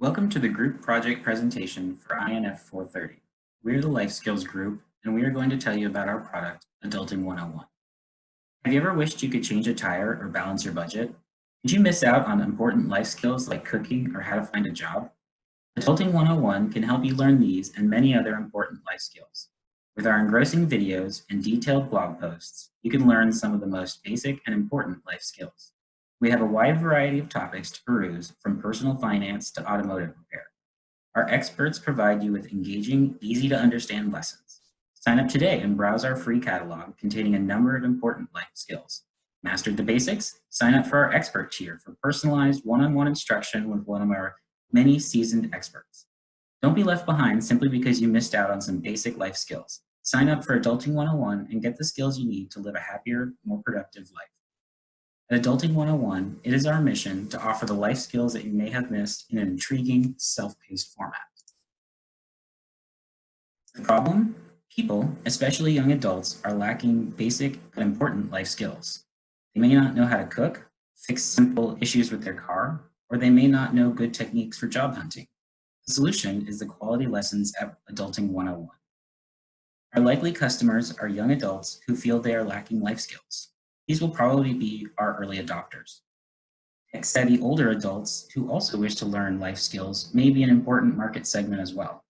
Welcome to the group project presentation for INF430. We're the Life Skills group, and we are going to tell you about our product, Adulting 101. Have you ever wished you could change a tire or balance your budget? Did you miss out on important life skills like cooking or how to find a job? Adulting 101 can help you learn these and many other important life skills. With our engrossing videos and detailed blog posts, you can learn some of the most basic and important life skills. We have a wide variety of topics to peruse, from personal finance to automotive repair. Our experts provide you with engaging, easy to understand lessons. Sign up today and browse our free catalog containing a number of important life skills. Mastered the basics? Sign up for our expert tier for personalized one-on-one instruction with one of our many seasoned experts. Don't be left behind simply because you missed out on some basic life skills. Sign up for Adulting 101 and get the skills you need to live a happier, more productive life. At Adulting 101, it is our mission to offer the life skills that you may have missed in an intriguing, self-paced format. The problem? People, especially young adults, are lacking basic but important life skills. They may not know how to cook, fix simple issues with their car, or they may not know good techniques for job hunting. The solution is the quality lessons at Adulting 101. Our likely customers are young adults who feel they are lacking life skills. These will probably be our early adopters. Tech-savvy older adults who also wish to learn life skills may be an important market segment as well.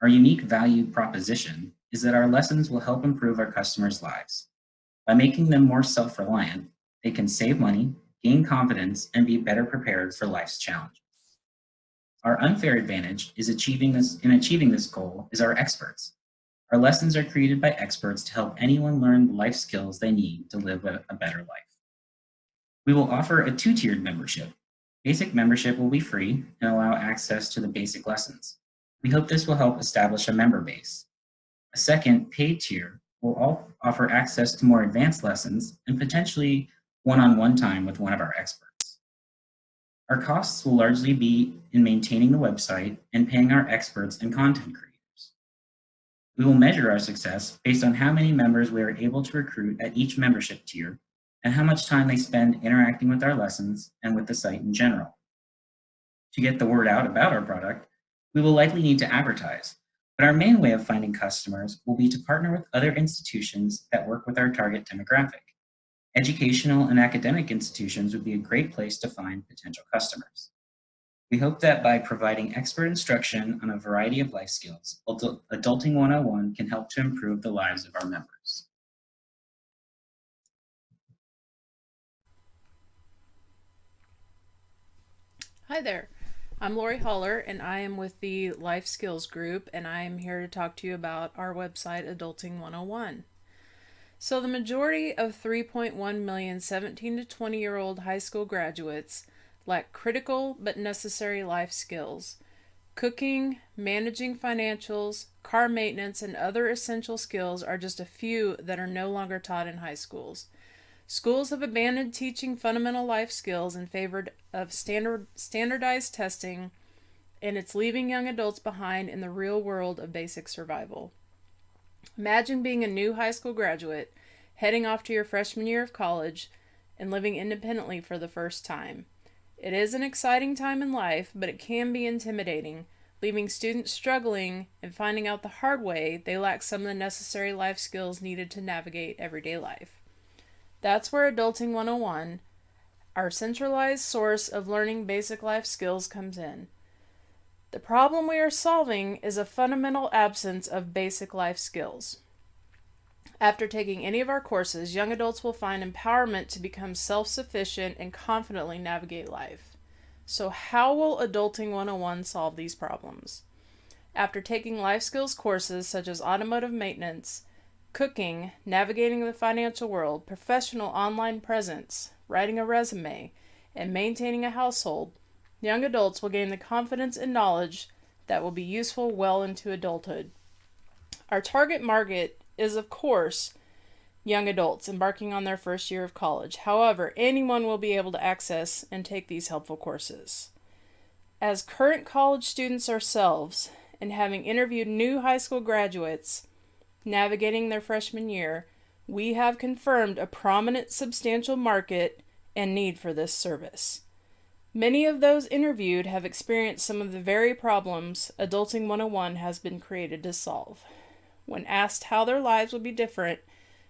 Our unique value proposition is that our lessons will help improve our customers' lives. By making them more self-reliant, they can save money, gain confidence, and be better prepared for life's challenges. Our unfair advantage is achieving this goal is our experts. Our lessons are created by experts to help anyone learn the life skills they need to live a better life. We will offer a two-tiered membership. Basic membership will be free and allow access to the basic lessons. We hope this will help establish a member base. A second, paid tier, will offer access to more advanced lessons and potentially one-on-one time with one of our experts. Our costs will largely be in maintaining the website and paying our experts and content creators. We will measure our success based on how many members we are able to recruit at each membership tier and how much time they spend interacting with our lessons and with the site in general. To get the word out about our product, we will likely need to advertise, but our main way of finding customers will be to partner with other institutions that work with our target demographic. Educational and academic institutions would be a great place to find potential customers. We hope that by providing expert instruction on a variety of life skills, Adulting 101 can help to improve the lives of our members. Hi there, I'm Lori Holler and I am with the Life Skills group, and I am here to talk to you about our website Adulting 101. So the majority of 3.1 million 17 to 20-year-old high school graduates lack critical but necessary life skills. Cooking, managing financials, car maintenance, and other essential skills are just a few that are no longer taught in high schools. Schools have abandoned teaching fundamental life skills in favor of standardized testing, and it's leaving young adults behind in the real world of basic survival. Imagine being a new high school graduate, heading off to your freshman year of college, and living independently for the first time. It is an exciting time in life, but it can be intimidating, leaving students struggling and finding out the hard way they lack some of the necessary life skills needed to navigate everyday life. That's where Adulting 101, our centralized source of learning basic life skills, comes in. The problem we are solving is a fundamental absence of basic life skills. After taking any of our courses, young adults will find empowerment to become self-sufficient and confidently navigate life. So how will Adulting 101 solve these problems? After taking life skills courses such as automotive maintenance, cooking, navigating the financial world, professional online presence, writing a resume, and maintaining a household, young adults will gain the confidence and knowledge that will be useful well into adulthood. Our target market is, of course, young adults embarking on their first year of college. However, anyone will be able to access and take these helpful courses. As current college students ourselves, and having interviewed new high school graduates navigating their freshman year, we have confirmed a prominent, substantial market and need for this service. Many of those interviewed have experienced some of the very problems Adulting 101 has been created to solve. When asked how their lives would be different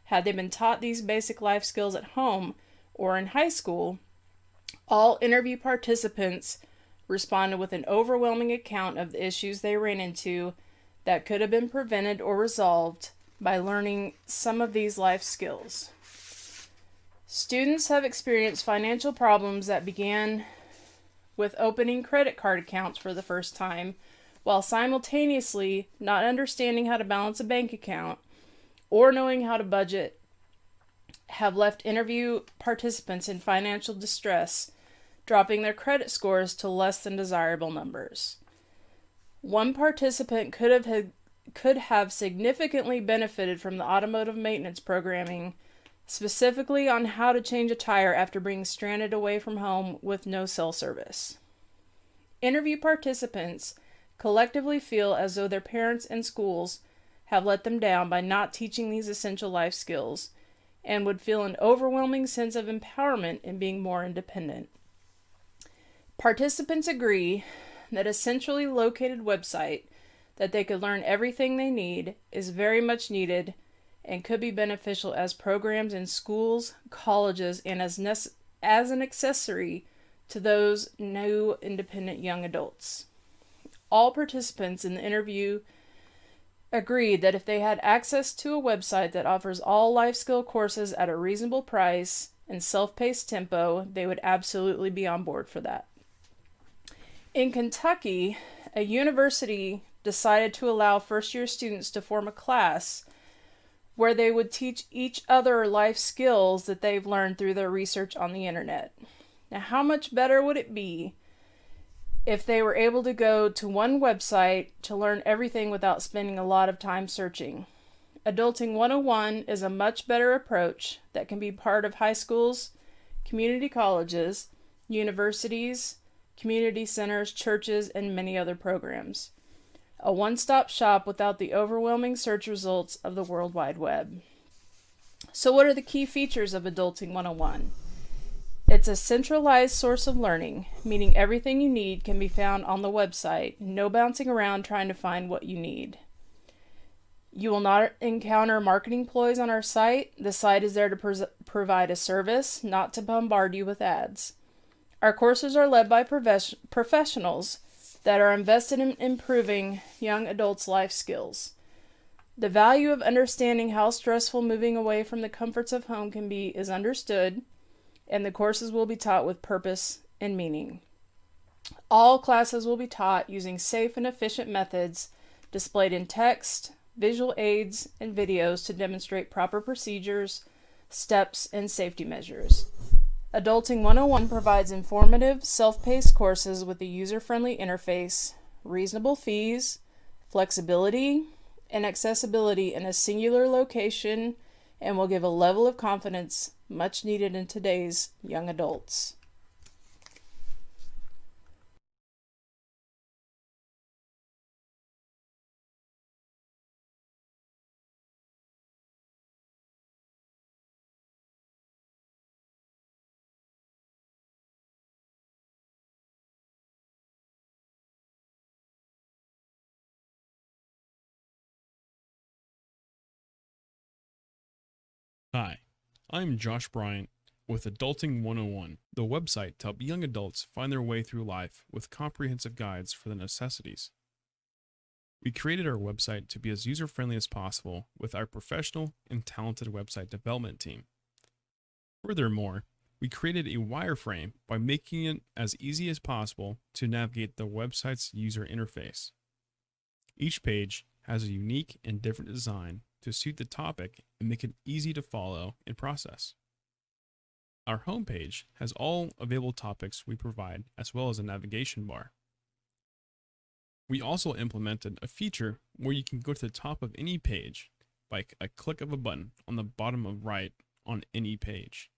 had they been taught these basic life skills at home or in high school, all interview participants responded with an overwhelming account of the issues they ran into that could have been prevented or resolved by learning some of these life skills. Students have experienced financial problems that began with opening credit card accounts for the first time, while simultaneously not understanding how to balance a bank account or knowing how to budget, have left interview participants in financial distress, dropping their credit scores to less than desirable numbers. One participant could have significantly benefited from the automotive maintenance programming, specifically on how to change a tire after being stranded away from home with no cell service. Interview participants collectively feel as though their parents and schools have let them down by not teaching these essential life skills and would feel an overwhelming sense of empowerment in being more independent. Participants agree that a centrally located website that they could learn everything they need is very much needed and could be beneficial as programs in schools, colleges, and as an accessory to those new independent young adults. All participants in the interview agreed that if they had access to a website that offers all life skill courses at a reasonable price and self-paced tempo, they would absolutely be on board for that. In Kentucky, a university decided to allow first-year students to form a class where they would teach each other life skills that they've learned through their research on the internet. Now, how much better would it be if they were able to go to one website to learn everything without spending a lot of time searching? Adulting 101 is a much better approach that can be part of high schools, community colleges, universities, community centers, churches, and many other programs. A one-stop shop without the overwhelming search results of the World Wide Web. So what are the key features of Adulting 101? It's a centralized source of learning, meaning everything you need can be found on the website, no bouncing around trying to find what you need. You will not encounter marketing ploys on our site. The site is there to provide a service, not to bombard you with ads. Our courses are led by professionals that are invested in improving young adults' life skills. The value of understanding how stressful moving away from the comforts of home can be is understood, and the courses will be taught with purpose and meaning. All classes will be taught using safe and efficient methods displayed in text, visual aids, and videos to demonstrate proper procedures, steps, and safety measures. Adulting 101 provides informative, self-paced courses with a user-friendly interface, reasonable fees, flexibility, and accessibility in a singular location, and will give a level of confidence much needed in today's young adults. Hi, I'm Josh Bryant with Adulting 101, the website to help young adults find their way through life with comprehensive guides for the necessities. We created our website to be as user-friendly as possible with our professional and talented website development team. Furthermore, we created a wireframe by making it as easy as possible to navigate the website's user interface. Each page has a unique and different design to suit the topic and make it easy to follow and process. Our homepage has all available topics we provide, as well as a navigation bar. We also implemented a feature where you can go to the top of any page by a click of a button on the bottom of right on any page.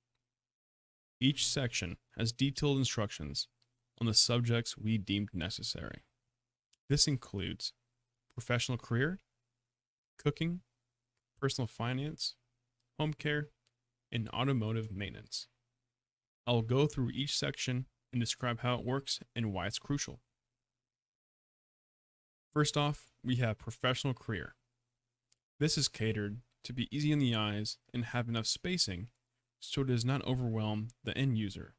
Each section has detailed instructions on the subjects we deemed necessary. This includes professional career, cooking, personal finance, home care, and automotive maintenance. I'll go through each section and describe how it works and why it's crucial. First off, we have professional career. This is catered to be easy on the eyes and have enough spacing so it does not overwhelm the end user.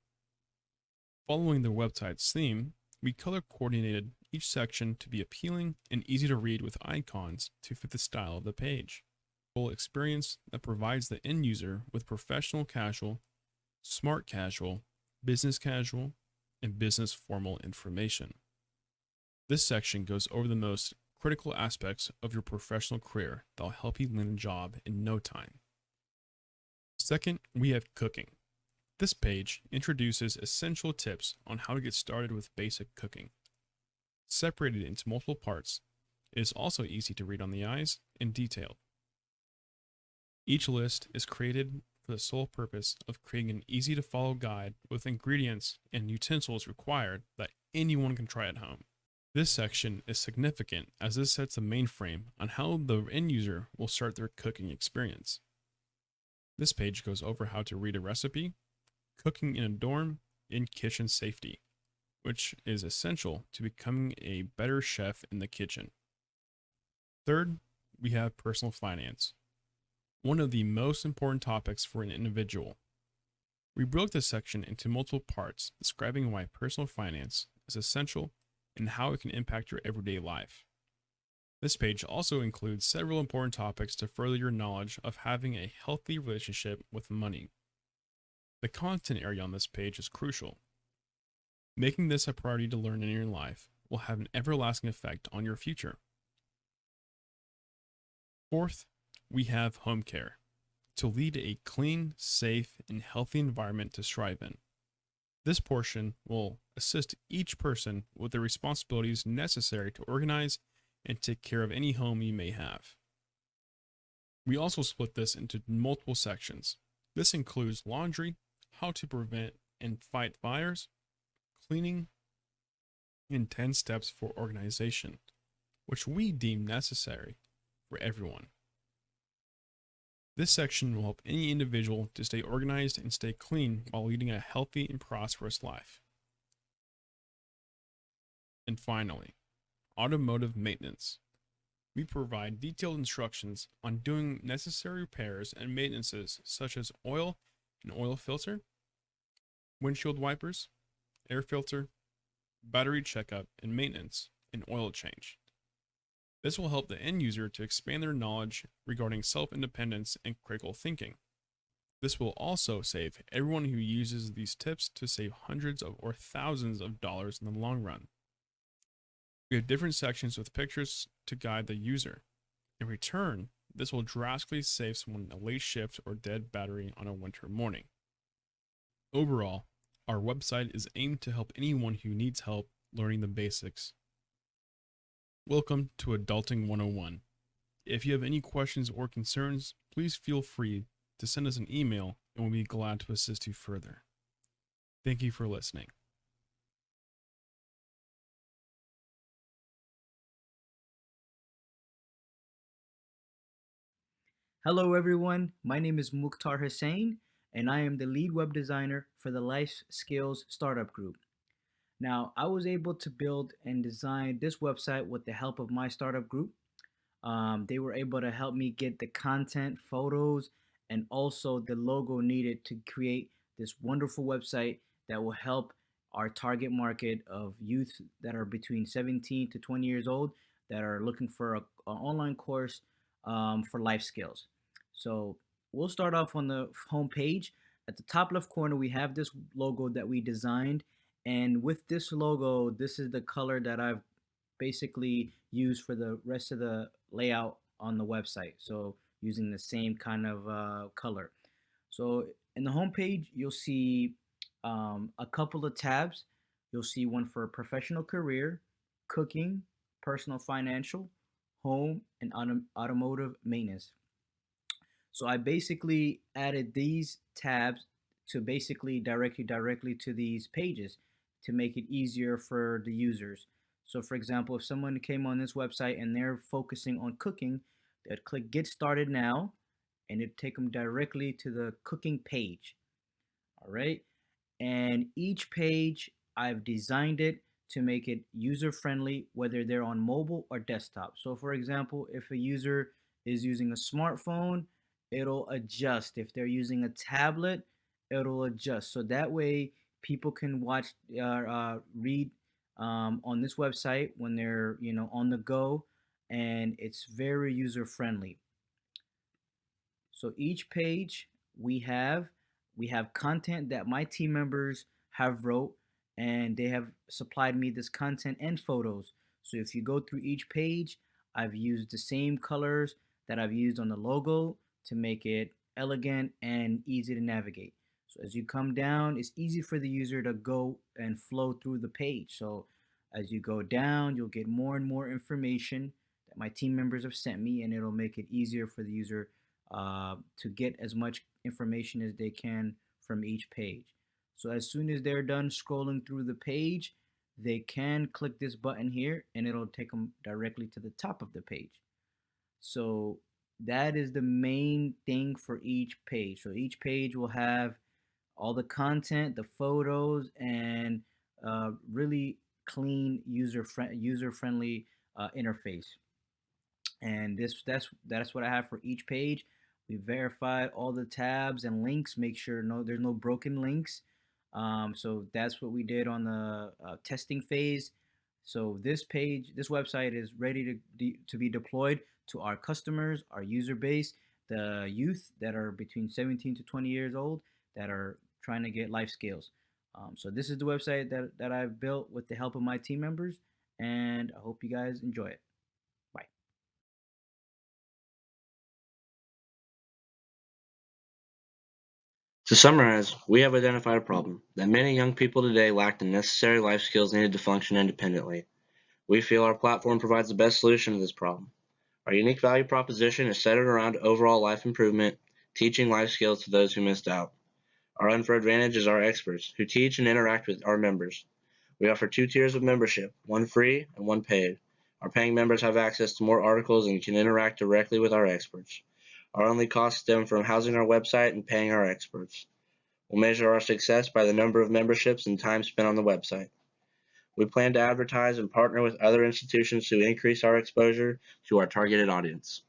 Following the website's theme, we color coordinated each section to be appealing and easy to read with icons to fit the style of the page. Full experience that provides the end user with professional casual, smart casual, business casual, and business formal information. This section goes over the most critical aspects of your professional career that will help you land a job in no time. Second, we have cooking. This page introduces essential tips on how to get started with basic cooking. Separated into multiple parts, it is also easy to read on the eyes and detailed. Each list is created for the sole purpose of creating an easy to follow guide with ingredients and utensils required that anyone can try at home. This section is significant as this sets the main frame on how the end user will start their cooking experience. This page goes over how to read a recipe, cooking in a dorm, and kitchen safety, which is essential to becoming a better chef in the kitchen. Third, we have personal finance, one of the most important topics for an individual. We broke this section into multiple parts describing why personal finance is essential and how it can impact your everyday life. This page also includes several important topics to further your knowledge of having a healthy relationship with money. The content area on this page is crucial. Making this a priority to learn in your life will have an everlasting effect on your future. Fourth, we have home care, to lead a clean, safe, and healthy environment to strive in. This portion will assist each person with the responsibilities necessary to organize and take care of any home you may have. We also split this into multiple sections. This includes laundry, how to prevent and fight fires, cleaning, and 10 steps for organization, which we deem necessary for everyone. This section will help any individual to stay organized and stay clean while leading a healthy and prosperous life. And finally, automotive maintenance. We provide detailed instructions on doing necessary repairs and maintenances such as oil and oil filter, windshield wipers, air filter, battery checkup and maintenance, and oil change. This will help the end user to expand their knowledge regarding self-independence and critical thinking. This will also save everyone who uses these tips to save hundreds of or thousands of dollars in the long run. We have different sections with pictures to guide the user. In return, this will drastically save someone a late shift or dead battery on a winter morning. Overall, our website is aimed to help anyone who needs help learning the basics. Welcome to Adulting 101. If you have any questions or concerns, please feel free to send us an email and we'll be glad to assist you further. Thank you for listening. Hello everyone, my name is Mukhtar Hussain and I am the lead web designer for the Life Skills Startup Group. Now, I was able to build and design this website with the help of my startup group. They were able to help me get the content, photos, and also the logo needed to create this wonderful website that will help our target market of youth that are between 17 to 20 years old that are looking for an online course for life skills. So we'll start off on the home page. At the top left corner, we have this logo that we designed. And with this logo, this is the color that I've basically used for the rest of the layout on the website. So using the same kind of color. So in the home page, you'll see a couple of tabs. You'll see one for professional career, cooking, personal financial, home, and automotive maintenance. So I basically added these tabs to basically direct you directly to these pages to make it easier for the users. So for example, if someone came on this website and they're focusing on cooking, they'd click Get Started Now, and it'd take them directly to the cooking page. All right. And each page I've designed it to make it user-friendly, whether they're on mobile or desktop. So for example, if a user is using a smartphone, it'll adjust. If they're using a tablet, it'll adjust. So that way people can read on this website when they're, on the go, and it's very user-friendly. So each page we have content that my team members have wrote, and they have supplied me this content and photos. So if you go through each page, I've used the same colors that I've used on the logo to make it elegant and easy to navigate. So as you come down, it's easy for the user to go and flow through the page. So as you go down, you'll get more and more information that my team members have sent me, and it'll make it easier for the user to get as much information as they can from each page. So as soon as they're done scrolling through the page, they can click this button here and it'll take them directly to the top of the page. So that is the main thing for each page. So each page will have all the content, the photos, and really clean user-friendly interface. And that's what I have for each page. We verified all the tabs and links, make sure there's no broken links. So that's what we did on the testing phase. So this website is ready to be deployed to our customers, our user base, the youth that are between 17 to 20 years old that are trying to get life skills. So this is the website that I've built with the help of my team members, and I hope you guys enjoy it. Bye. To summarize, we have identified a problem that many young people today lack the necessary life skills needed to function independently. We feel our platform provides the best solution to this problem. Our unique value proposition is centered around overall life improvement, teaching life skills to those who missed out. Our unfair advantage is our experts, who teach and interact with our members. We offer 2 tiers of membership, one free and one paid. Our paying members have access to more articles and can interact directly with our experts. Our only costs stem from housing our website and paying our experts. We'll measure our success by the number of memberships and time spent on the website. We plan to advertise and partner with other institutions to increase our exposure to our targeted audience.